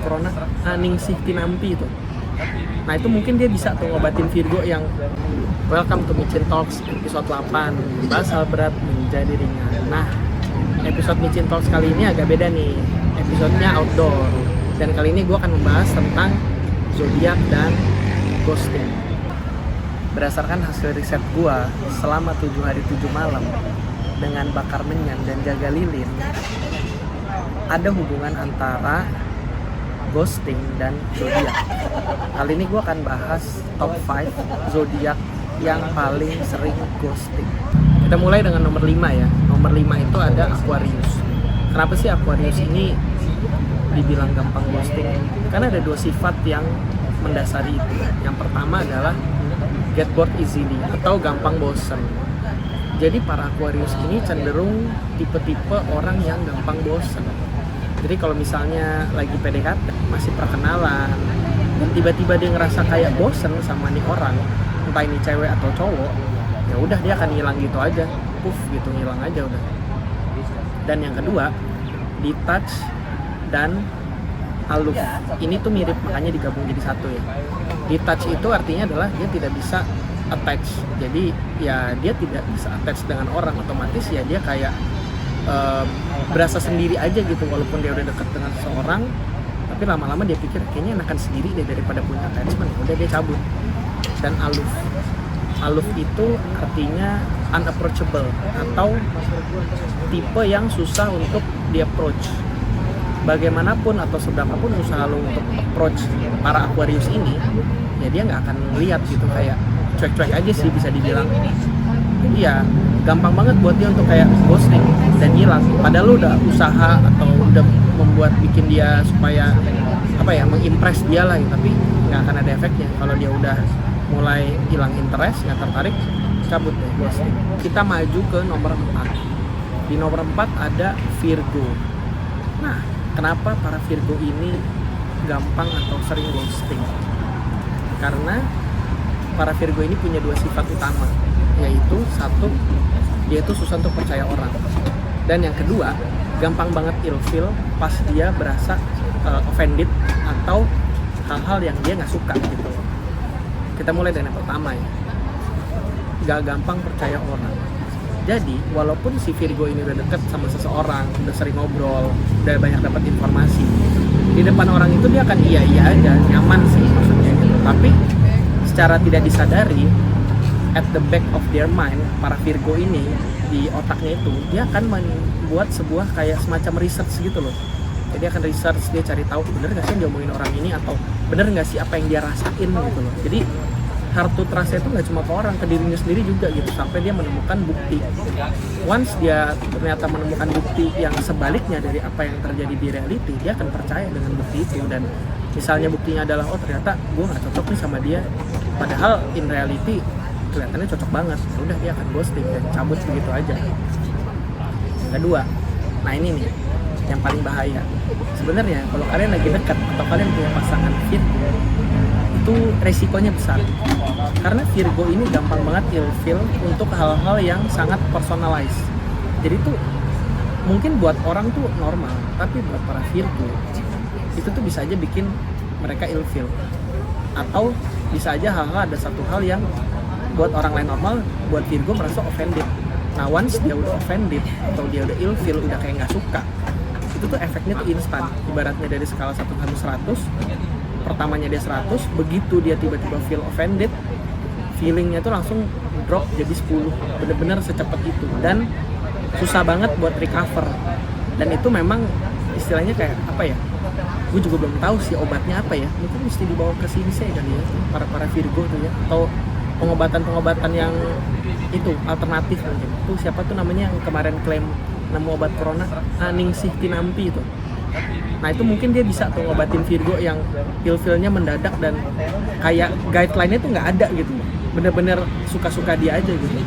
Corona Ningsih Tinampi itu. Nah itu mungkin dia bisa tuh ngobatin Virgo yang welcome to Micin Talks episode 8, bahas hal berat menjadi ringan. Nah episode Micin Talks kali ini agak beda nih, episodenya outdoor. Dan kali ini gue akan membahas tentang zodiak dan ghosting. Berdasarkan hasil riset gue selama 7 hari 7 malam dengan bakar menyan dan jaga lilin, ada hubungan antara ghosting dan zodiak. Kali ini gue akan bahas top 5 zodiak yang paling sering ghosting. Kita mulai dengan nomor 5 ya. Nomor 5 itu ada Aquarius. Kenapa sih Aquarius ini dibilang gampang ghosting? Karena ada dua sifat yang mendasari itu. Yang pertama adalah get bored easily atau gampang bosen. Jadi para Aquarius ini cenderung tipe-tipe orang yang gampang bosen. Jadi kalau misalnya lagi PDKT, masih perkenalan, dan tiba-tiba dia ngerasa kayak bosen sama nih orang, entah ini cewek atau cowok, ya udah dia akan hilang gitu aja, puff gitu, hilang aja udah. Dan yang kedua, detach dan aloof. Ini tuh mirip, makanya digabung jadi satu ya. Detach itu artinya adalah dia tidak bisa attach. Jadi ya dia tidak bisa attach dengan orang, otomatis ya dia kayak berasa sendiri aja gitu, walaupun dia udah deket dengan seseorang, tapi lama-lama dia pikir kayaknya enakan sendiri deh daripada punya attachment, udah dia cabut. Dan aloof itu artinya unapproachable atau tipe yang susah untuk di approach. Bagaimanapun atau seberapapun usaha lo untuk approach para Aquarius ini, ya dia nggak akan ngeliat gitu, kayak cuek-cuek aja sih bisa dibilang. Jadi ya gampang banget buat dia untuk kayak ghosting dan hilang. Padahal lu udah usaha atau udah membuat bikin dia supaya mengimpress dia lah, tapi nggak akan ada efeknya. Kalau dia udah mulai hilang interest, nggak tertarik, cabut deh, ghosting. Kita maju ke nomor 4. Di nomor 4 ada Virgo. Nah, kenapa para Virgo ini gampang atau sering ghosting? Karena para Virgo ini punya dua sifat utama, yaitu satu, dia itu susah untuk percaya orang, dan yang kedua, gampang banget ilfeel pas dia berasa offended atau hal-hal yang dia nggak suka gitu. Kita mulai dari yang pertama ya, gak gampang percaya orang. Jadi walaupun si Virgo ini udah deket sama seseorang, udah sering ngobrol, udah banyak dapat informasi, di depan orang itu dia akan iya aja, nyaman sih maksudnya gitu. Tapi secara tidak disadari, at the back of their mind, para Virgo ini di otaknya itu dia akan membuat sebuah kayak semacam research gitu loh. Jadi akan research, dia cari tahu bener nggak sih yang diomongin orang ini, atau bener nggak sih apa yang dia rasain gitu loh. Jadi hard to trust itu nggak cuma ke orang, ke dirinya sendiri juga gitu, sampai dia menemukan bukti. Once dia ternyata menemukan bukti yang sebaliknya dari apa yang terjadi di reality, dia akan percaya dengan bukti itu. Dan misalnya buktinya adalah, oh ternyata gue nggak cocok nih sama dia, padahal in reality kelihatannya cocok banget, udah dia akan ghosting dan cabut begitu aja. Yang kedua, nah ini nih yang paling bahaya. Sebenarnya kalau kalian lagi dekat atau kalian punya pasangan Virgo, itu resikonya besar, karena Virgo ini gampang banget ilfeel untuk hal-hal yang sangat personalized. Jadi tuh mungkin buat orang tuh normal, tapi buat para Virgo itu tuh bisa aja bikin mereka ilfeel, atau bisa aja hal-hal, ada satu hal yang buat orang lain normal, buat Virgo merasa offended. Nah once dia udah offended atau dia udah ilfeel, udah kayak nggak suka, itu tuh efeknya tuh instan. Ibaratnya dari skala 1 sampai 100, pertamanya dia 100, begitu dia tiba-tiba feel offended, feelingnya tuh langsung drop jadi 10, bener-bener secepat itu, dan susah banget buat recover. Dan itu memang istilahnya kayak apa ya, gue juga belum tahu sih obatnya apa ya, mungkin mesti dibawa ke CBC kali ya, para Virgo tuh ya, atau pengobatan yang itu alternatif mungkin. Tuh siapa tuh namanya yang kemarin klaim nemu obat corona, Ningsih Tinampi itu. Nah itu mungkin dia bisa tuh ngobatin Virgo yang feel-feelnya mendadak dan kayak guideline-nya tuh nggak ada gitu, bener-bener suka-suka dia aja gitu.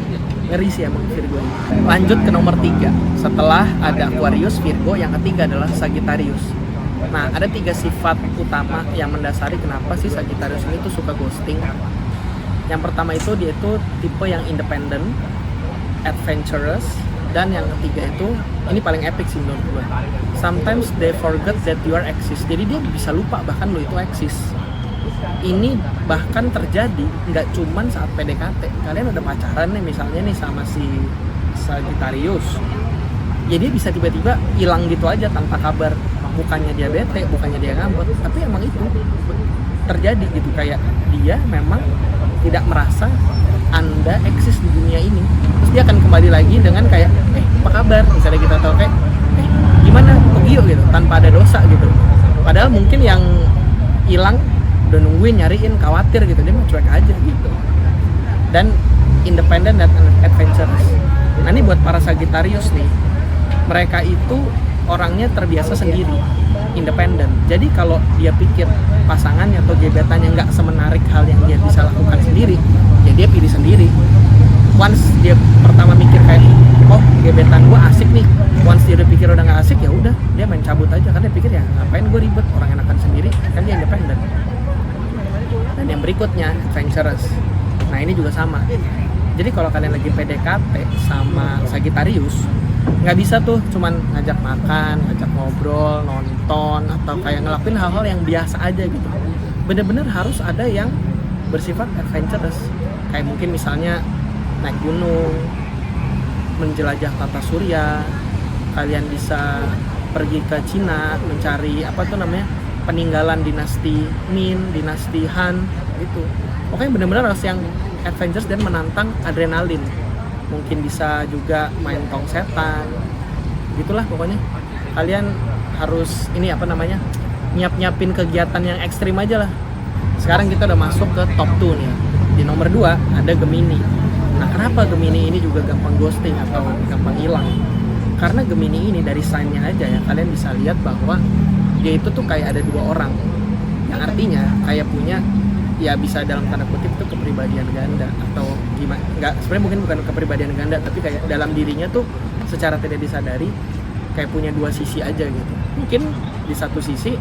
Ngeri sih emang Virgo ini. Lanjut ke nomor 3, setelah ada Aquarius, Virgo, yang ketiga adalah Sagittarius. Nah ada 3 sifat utama yang mendasari kenapa sih Sagittarius ini tuh suka ghosting. Yang pertama itu dia itu tipe yang independent, adventurous, Dan yang ketiga itu, ini paling epic sih menurut gue. Sometimes they forget that you are exist. Jadi dia bisa lupa bahkan lo itu eksis. Ini bahkan terjadi nggak cuman saat PDKT. Kalian udah pacaran nih misalnya nih sama si Sagittarius. Ya dia bisa tiba-tiba hilang gitu aja tanpa kabar. Bukannya dia bete, bukannya dia ngambek, tapi emang itu terjadi gitu. Kayak dia memang tidak merasa Anda eksis di dunia ini. Terus dia akan kembali lagi dengan kayak, apa kabar? Misalnya kita tahu kayak, gimana? Gio gitu, tanpa ada dosa gitu. Padahal mungkin yang hilang udah nungguin, nyariin, khawatir gitu, dia mah cuek aja gitu. Dan independent dan adventurous. Nah ini buat para Sagittarius nih, mereka itu orangnya terbiasa sendiri, independen. Jadi kalau dia pikir pasangannya atau gebetannya nggak semenarik hal yang dia bisa lakukan sendiri, ya dia pilih sendiri. Once dia pertama mikir kayak, oh gebetan gue asik nih, once dia udah pikir udah nggak asik, ya udah dia main cabut aja, karena dia pikir ya ngapain gue ribet, orang enakan sendiri, kan dia independen. Dan yang berikutnya adventurous. Nah ini juga sama. Jadi kalau kalian lagi PDKT sama Sagittarius, nggak bisa tuh cuman ngajak makan, ngajak ngobrol, nonton, atau kayak ngelakuin hal-hal yang biasa aja gitu. Bener-bener harus ada yang bersifat adventurous. Kayak mungkin misalnya naik gunung, menjelajah tata surya, kalian bisa pergi ke Cina mencari apa tuh namanya, peninggalan dinasti Ming, dinasti Han gitu. Pokoknya bener-bener harus yang adventurous dan menantang adrenalin. Mungkin bisa juga main tong setan, gitulah pokoknya. Kalian harus ini apa namanya, nyiapin kegiatan yang ekstrim aja lah. Sekarang kita udah masuk ke top 2 nih. Di nomor 2 ada Gemini. Nah kenapa Gemini ini juga gampang ghosting atau gampang hilang? Karena Gemini ini dari sign-nya aja ya, kalian bisa lihat bahwa dia itu tuh kayak ada 2 orang. Yang artinya kayak punya, ya bisa dalam tanda kutip itu kepribadian ganda atau gimana, nggak, sebenarnya mungkin bukan kepribadian ganda, tapi kayak dalam dirinya tuh secara tidak disadari kayak punya 2 sisi aja gitu. Mungkin di satu sisi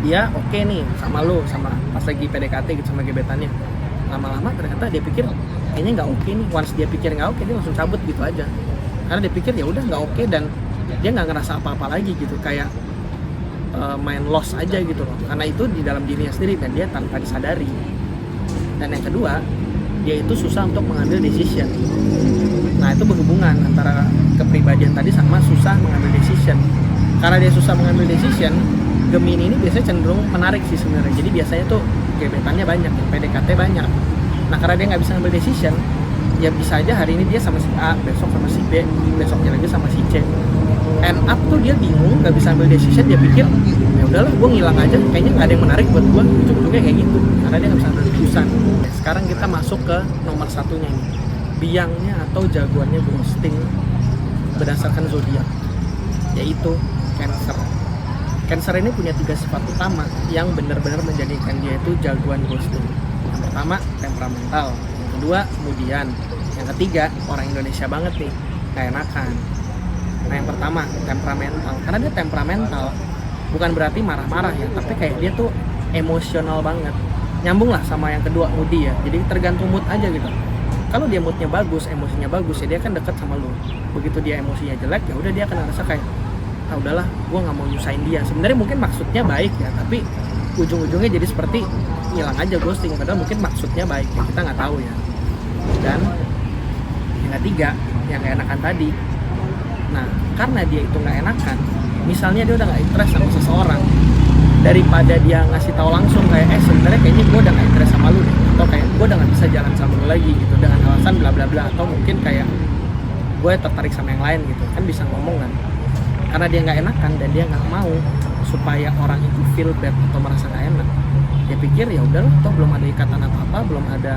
dia oke nih sama lo, sama pas lagi PDKT gitu sama gebetannya, lama-lama ternyata dia pikir kayaknya nggak oke nih. Once dia pikir nggak oke, dia langsung cabut gitu aja, karena dia pikir ya udah nggak oke, dan dia nggak ngerasa apa-apa lagi gitu, kayak main loss aja gitu loh, karena itu di dalam dirinya sendiri dan dia tanpa disadari. Dan yang kedua, dia itu susah untuk mengambil decision. Nah itu berhubungan antara kepribadian tadi sama susah mengambil decision. Karena dia susah mengambil decision, Gemini ini biasanya cenderung menarik sih sebenarnya. Jadi biasanya tuh gebetannya banyak, PDKT banyak. Nah karena dia nggak bisa ngambil decision, ya bisa aja hari ini dia sama si A, besok sama si B, besoknya lagi sama si C. End up tuh dia bingung, nggak bisa ambil decision, dia pikir ya udahlah gue ngilang aja, kayaknya nggak ada yang menarik buat gue, ujung-ujungnya kayak gitu, karena dia nggak bisa ambil keputusan. Sekarang kita masuk ke nomor satunya nih, biangnya atau jagoannya ghosting berdasarkan zodiak, yaitu Cancer. Cancer ini punya 3 sifat utama yang benar-benar menjadikan dia itu jagoan ghosting. Yang pertama temperamental, yang kedua kemudian, yang ketiga orang Indonesia banget nih, nggak enakan. Nah yang pertama temperamental, karena dia temperamental bukan berarti marah-marah ya, tapi kayak dia tuh emosional banget. Nyambung lah sama yang kedua, moody ya, jadi tergantung mood aja gitu. Kalau dia moodnya bagus, emosinya bagus, ya dia akan deket sama lo. Begitu dia emosinya jelek, ya udah dia akan ngerasa kayak, ah udahlah, gue nggak mau nyusahin dia. Sebenarnya mungkin maksudnya baik ya, tapi ujung-ujungnya jadi seperti hilang aja, ghosting. Padahal mungkin maksudnya baik ya, kita nggak tahu ya. Dan yang ketiga, yang gak enakan tadi. Nah, karena dia itu nggak enakan, misalnya dia udah nggak interest sama seseorang, daripada dia ngasih tahu langsung kayak sebenarnya kayaknya gue udah nggak interest sama lu deh, atau kayak gue udah nggak bisa jalan sama lu lagi gitu dengan alasan bla bla bla, atau mungkin kayak gue tertarik sama yang lain gitu, kan bisa ngomong kan. Karena dia nggak enakan dan dia nggak mau supaya orang itu feel bad atau merasa nggak enak, dia pikir ya udahlah, toh belum ada ikatan apa-apa, belum ada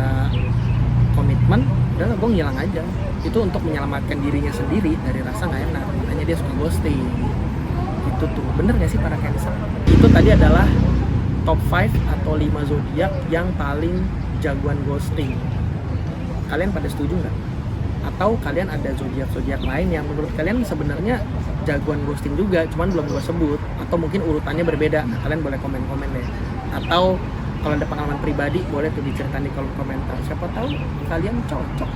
komitmen, udahlah gue ngilang aja. Itu untuk menyelamatkan dirinya sendiri dari rasa nggak enak, makanya dia suka ghosting. Itu tuh, bener gak sih para Cancer? Itu tadi adalah top 5 atau 5 zodiak yang paling jagoan ghosting. Kalian pada setuju nggak? Atau kalian ada zodiak-zodiak lain yang menurut kalian sebenarnya jagoan ghosting juga, cuman belum gue sebut, atau mungkin urutannya berbeda? Nah, kalian boleh komen-komen deh. Atau Kalau ada pengalaman pribadi boleh tuh diceritain di kolom komentar, siapa tahu kalian cocok.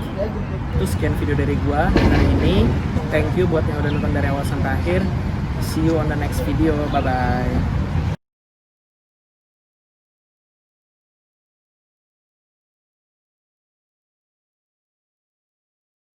Itu sekian video dari gua hari ini. Thank you buat yang udah nonton dari awal sampai akhir. See you on the next video. Bye bye.